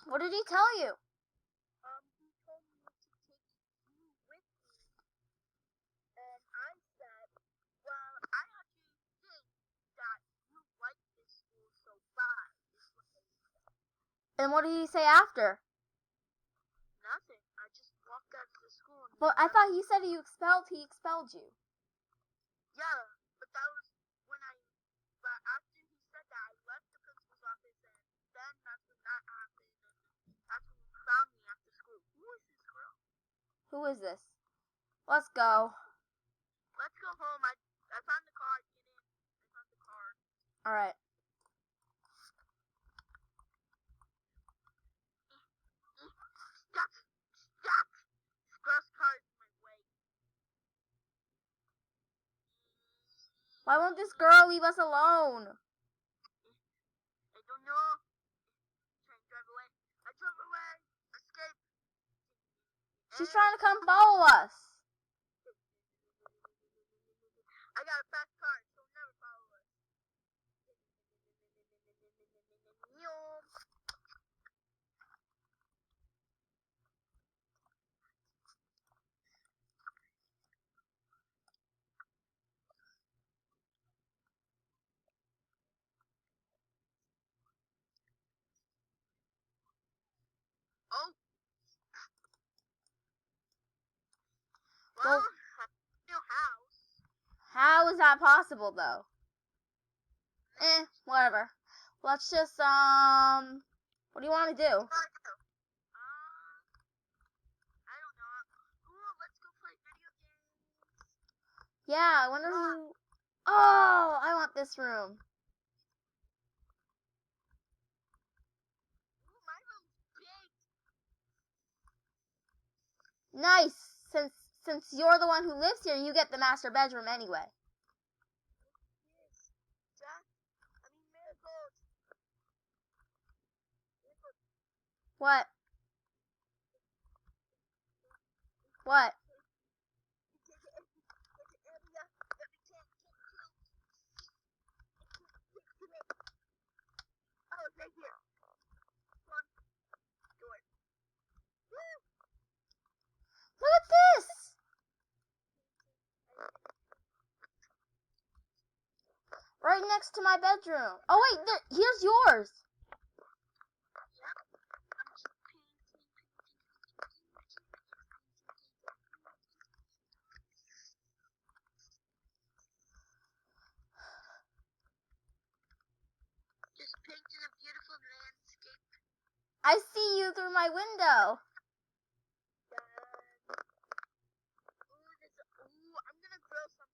What did he tell you? He told me to take you with me, and I said, well, I actually think that you like this school, so bye, is what they said. And what did he say after? Nothing. I just walked out of the school. And Well, I thought he said he expelled you. Yeah, but that was but after he said that, I left the principal's office, and then that's when that happened, and that's when he found me after school. Who is this girl? Who is this? Let's go. Let's go home. I found the car. Get in. I found the car. Alright. Stop! Stop! This girl's car is in my way. Why won't this girl leave us alone? I don't know. Trying to drive away. I drove away. Escape. She's trying to come follow us. I got a fast car, so she'll never follow us. Oh. Well, new house. How is that possible, though? Whatever. Let's just, what do you want to do? I don't know. Ooh, let's go play video games. Yeah, I wonder who... Oh, I want this room. Ooh, my room's big. Nice. Since you're the one who lives here, you get the master bedroom anyway. Yes. Jack, Marigold. What? What? Oh, it's right here. Come on. Door. Woo! Look at this! Right next to my bedroom. Oh wait, here's yours. Just painting a beautiful landscape. I see you through my window. Ooh, I'm gonna grill something.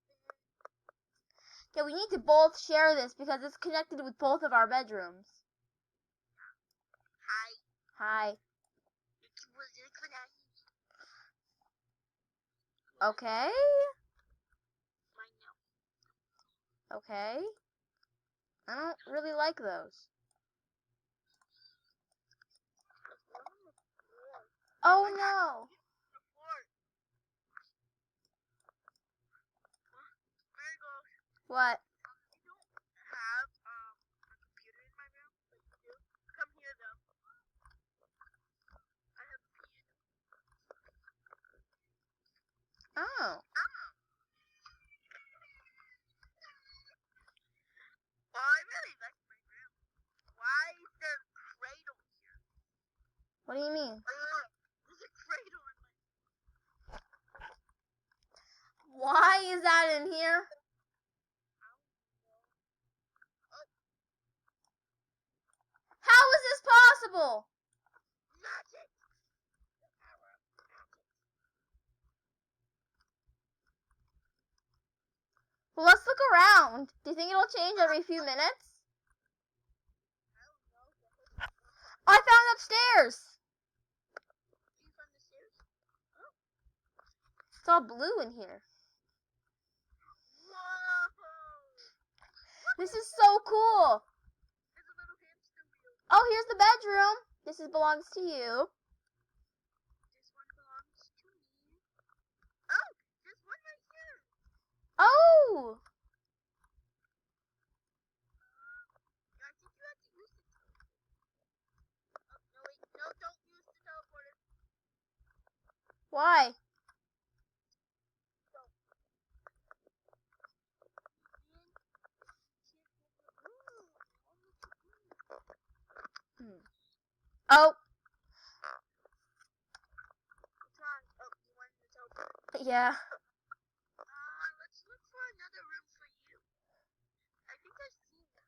Yeah, we need to both share this because it's connected with both of our bedrooms. Hi. Hi. Okay. Okay. I don't really like those. Oh no. What? I don't have a computer in my room, but you do. Come here though. I have a piano. Oh. Well, I really like my room. Why is there a cradle here? What do you mean? There's a cradle in my... Why is that in here? How is this possible? Magic! Well, let's look around. Do you think it'll change every few minutes? I found upstairs. You found the stairs? Oh. It's all blue in here. Whoa! This is so cool. There's a little hamster wheel. Oh, here's the bedroom. This belongs to you. This one belongs to me. Oh, there's one right here. Oh. I think you have to use it. Oh, no, wait, no. Why? Oh. Yeah. Let's look for another room for you. I think I've seen them.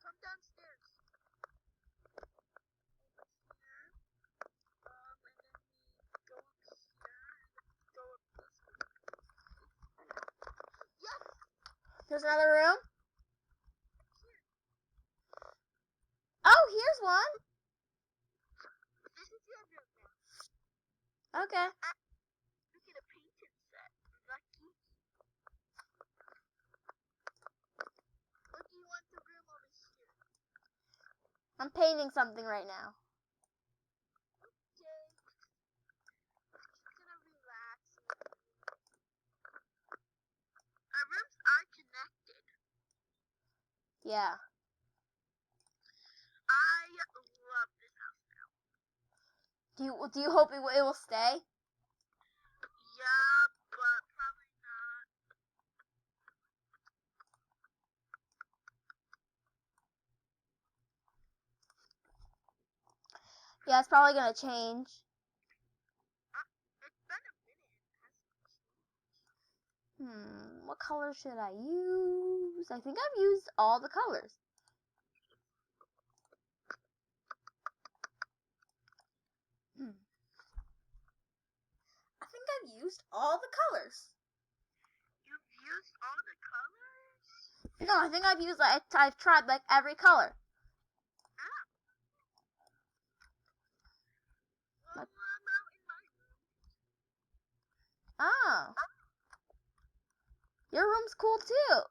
Come downstairs. There's another room? Oh, here's one. This is your room now. Okay. Look at a painting set. Lucky. What do you want the room over here? I'm painting something right now. Okay. Just gonna relax. Our rooms are connected. Yeah. I love this house now. Do you hope it will stay? Yeah, but probably not. Yeah, it's probably gonna change. It's been a minute. What color should I use? I think I've used all the colors. I think I've used all the colors. You've used all the colors? No, I think I've tried like every color. Well, I'm out in my room. Oh. Your room's cool too.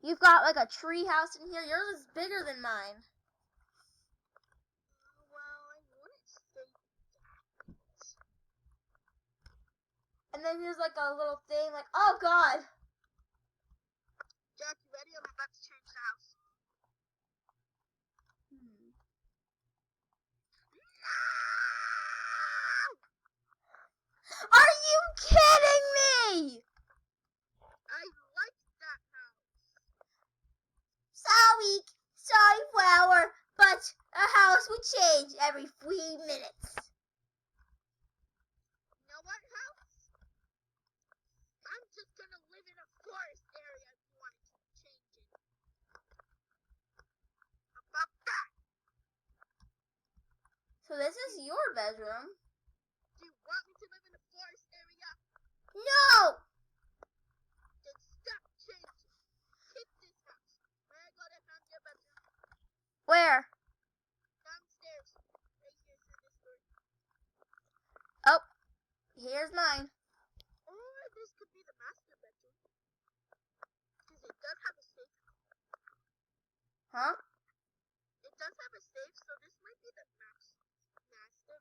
You've got like a tree house in here. Yours is bigger than mine. Well, I wouldn't say that. And then there's like a little thing like, oh God. Jack, you ready? I'm about to change the house. Are you kidding me? I like that house. Sorry, Flower, but a house would change every 3 minutes. You know what, house? I'm just gonna live in a forest area if you want to keep changing. About that. So this is your bedroom. Do you want me to live in a forest area? No! Then stop changing. Keep this house. Marigold, I found your bedroom. Where? Downstairs. Right here through this door. Oh, here's mine. Or this could be the master bedroom. Because it does have a safe. Huh? It does have a safe, so this might be the master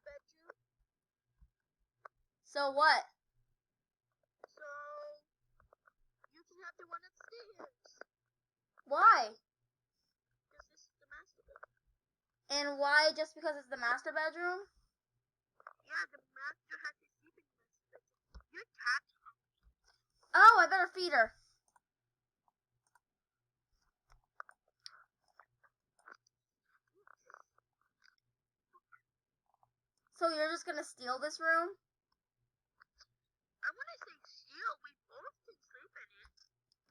bedroom. So what? So you can have the one upstairs. Why? Because this is the master bedroom. And why just because it's the master bedroom? Yeah, the master has to sleep in the master bedroom. Your cat's home. Oh, I better feed her. So you're just gonna steal this room? I want to say steal. We both can sleep in it.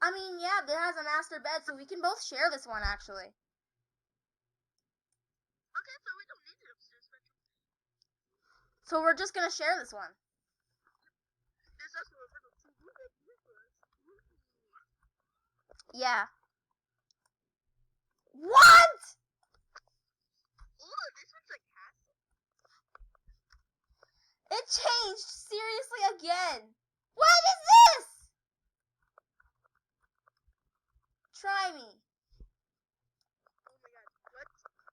I mean, yeah, it has a master bed, so we can both share this one, actually. Okay, so we don't need the upstairs bedroom. So we're just gonna share this one. There's also a little TV right here for us. Yeah. What? Ooh, this one's a castle. It changed seriously again. What is this? Try me. Oh my god,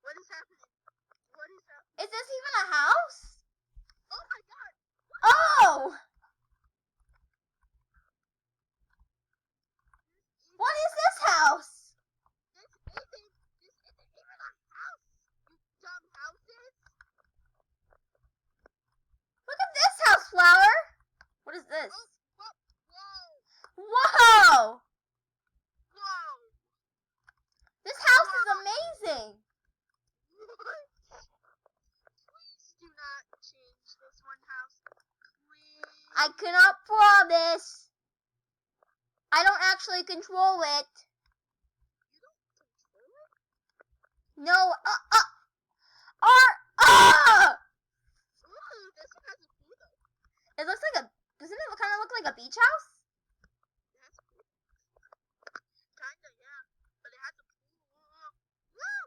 what is happening? What is happening? Is this even a house? Oh my god! Oh! What is this house? This isn't even a house, you dumb houses! Whoa! Whoa! This house is amazing. Please do not change this one house. Please. I cannot promise. I don't actually control it. You don't control it? No. Ooh, this one has a pool though. It looks like a. Doesn't it kind of look like a beach house? It has a pool. Kinda, yeah. But it has a pool. Woo!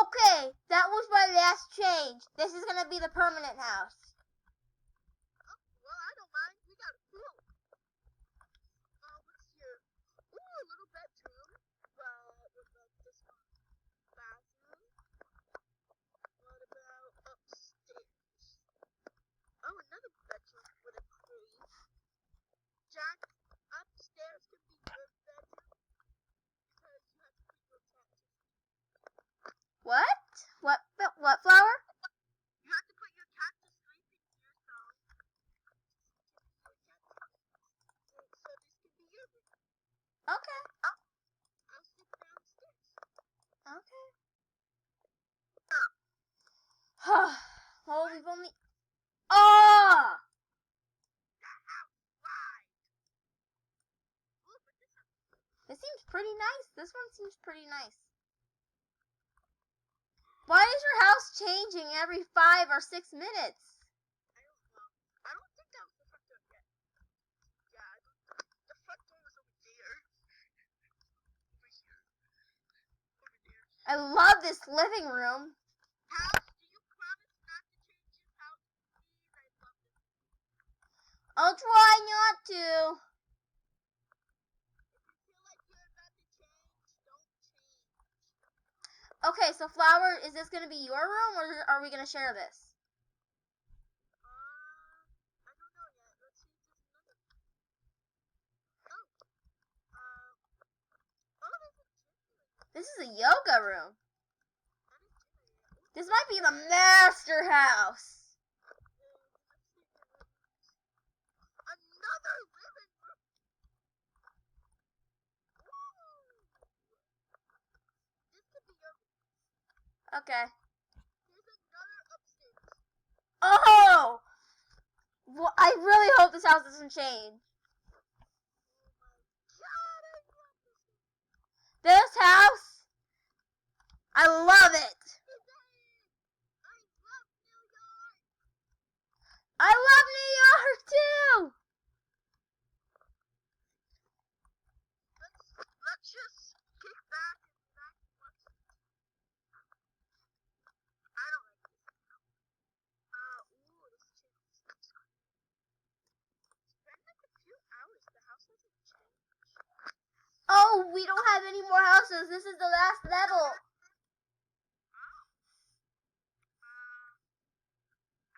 Okay, that was my last change. This is gonna be the permanent house. Oh, well, I don't mind. We got a pool. What's here? Ooh, a little bedroom. Well, what about this one? Bathroom. What about upstairs? Oh, another bedroom with a crate. Jack, upstairs could be your bedroom because you have to put your cat to sleep. What? What flower? You have to put your cat to sleep in here, so this could be your room. Okay. I'll sit downstairs. Okay. Well, we've only. Oh! This seems pretty nice. This one seems pretty nice. Why is your house changing every 5 or 6 minutes? I don't know. I don't think that was the front door yet. Yeah, I don't know. The front door was over there. Over here. Over there. I love this living room. House, do you promise not to change this house? Please, I love this. I'll try not to. If you feel like you're about to change, don't change. Okay, so Flower, is this going to be your room or are we going to share this? I don't know yet. Let's see if there's another. There's a gym. This is a yoga room. This might be the master house. Another living room. Woo! This could be your room. Okay. There's another upstairs. Oh! Well, I really hope this house doesn't change. Oh my god, I love this one. This house, I love it. I love New York. I love New York too. Let's just kick back and watch. I don't like this. This changes. It's been like a few hours. The house hasn't changed. Oh, we don't have any more houses. This is the last level.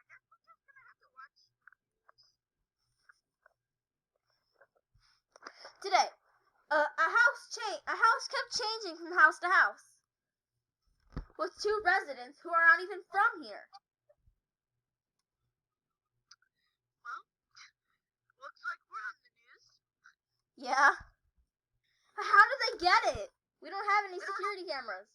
I guess we're just gonna have to watch news. Today, a house kept changing from house to house with 2 residents who are not even from here. Well, looks like we're on the news. Yeah. How did they get it? We don't have any security cameras.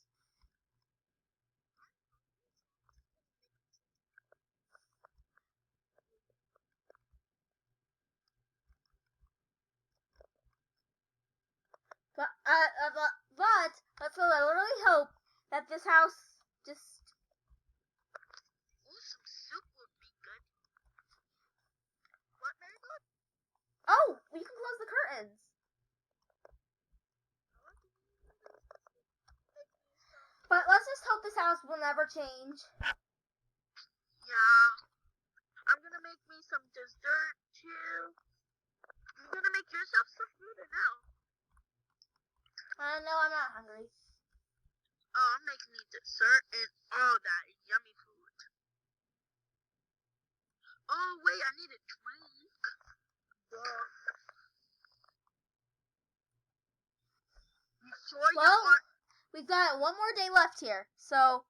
But let's literally hope that this house just. Ooh, some soup would be good. What, Marigold? Oh, we can close the curtains. But let's just hope this house will never change. Yeah. I'm gonna make me some dessert too. I'm gonna make yourself some food now. No, I'm not hungry. Oh, I'm making me dessert and all that yummy food. Oh, wait, I need a drink. Duh. You sure you Well, want... we've got 1 more day left here, so